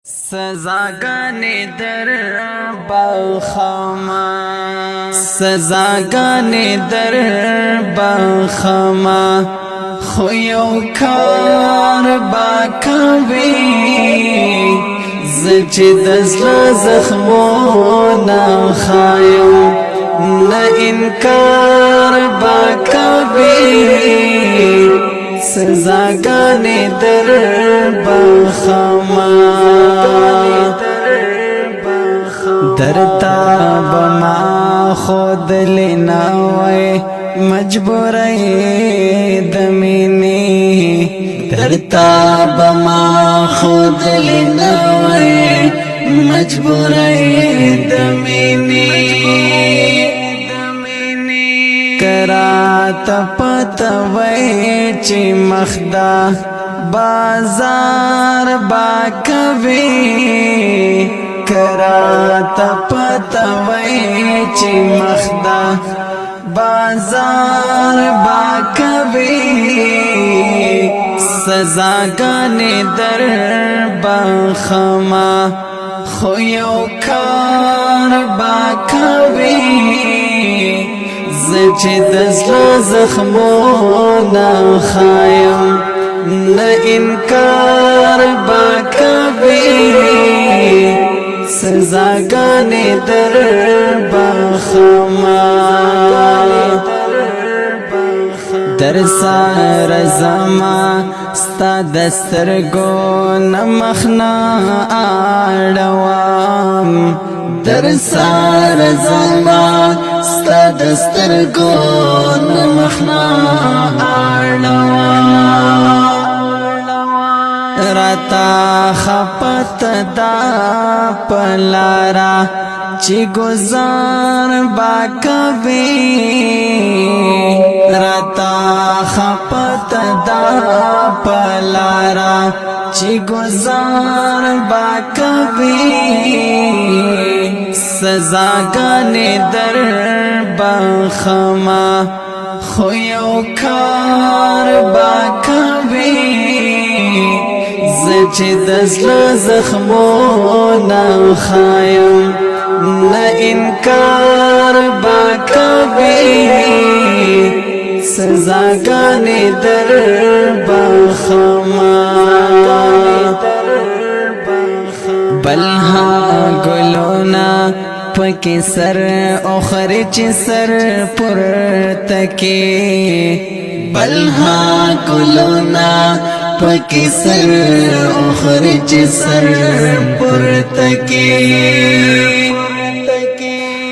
سزاگانی در بخما سزاگانی در بخما خو یو کار با کوي زچ دزل زخمونه خایم نه انکار با کوي سزاگانی در بخما درتا بما خود لناوی مجبوری دمینی درتا بما خود لناوی مجبوری دمینی کرات پتوی چی مخدا بازار با کوي کرات پتوی چی مخدا بازار با کوي سزاگانی در بخما خو یو کار با کوي زچ دزل زخمونه خایم نه انکار با کوي سزاگانی در بخما در سار زما ستا دسترگو نمخنا آڑوام در سار زما ستا دسترگو نمخنا آڑوام رتا خپت دا پلارا چی گزار با کوي رتا خپت دا پلارا چی گزار با کوي سزاگانی در بخما خو یو کار با کوي زچ دزل زخمونه خایم نه انکار با کوي سزاگانی در بخما بلها گلونا پکی سر اخر چی سر پرتکی بلها گلونا پکی سر اخر چی سر پرتکی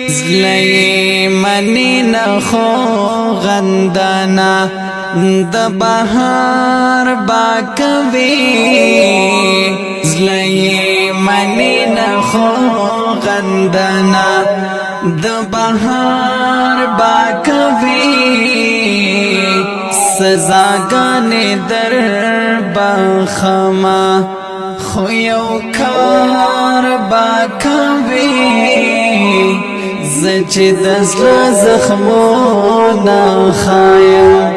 زلی منی نخو غندانا د بهار با کوي زلی منی نخو غندانا د بهار با کوي سزاگانی در بخما خو یو کار با کوي زچ دزل زخمونه خایم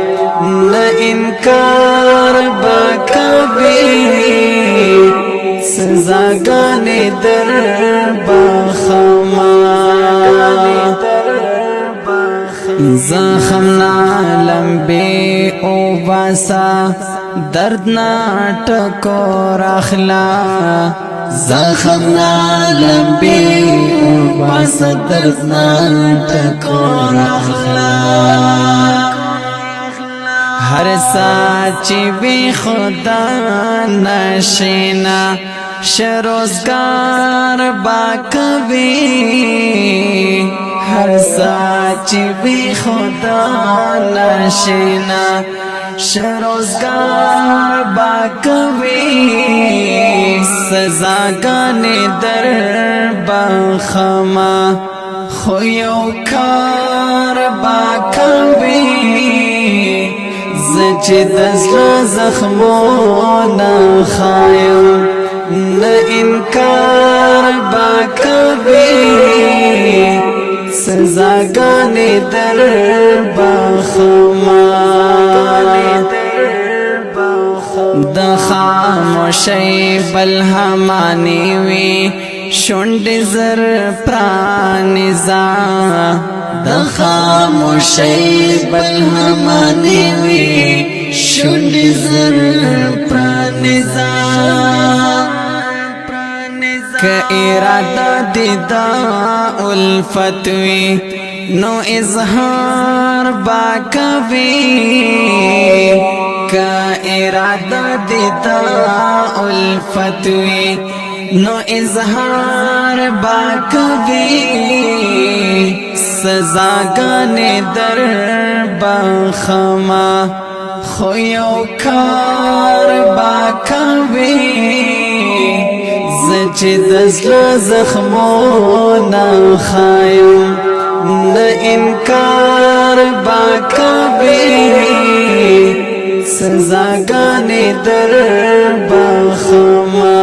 نه انکار با کوي سزاگانی در بخما زخم نالم بی او باسا درد ناٹکو رخلا زخم نالم بی او باسا درد ناٹکو رخلا ہر ساچی بی خدا نشینا شروزگار با کوي ہر ساچی بی خدا نشینا شروزگار با کوي سزاگانی در بخما خو یو کار با کوي زچ دزل زخمونه خایم نه انکار با کوي سزاگانی در بخما د خاموشۍ بلهمانې وي شونډې زر پرانیزه د خاموشۍ بلهمانې وي شونډې زر پرانیزه که اراده دې دا الفت وي نو اظهار با کوي که اراده دې دا الفت وي نو اظهار با کوي سزاګانې در بخما خو یو کار با کوي چې د زړه زخمونه خایم نه انکار با کوي سزاګانې در بخما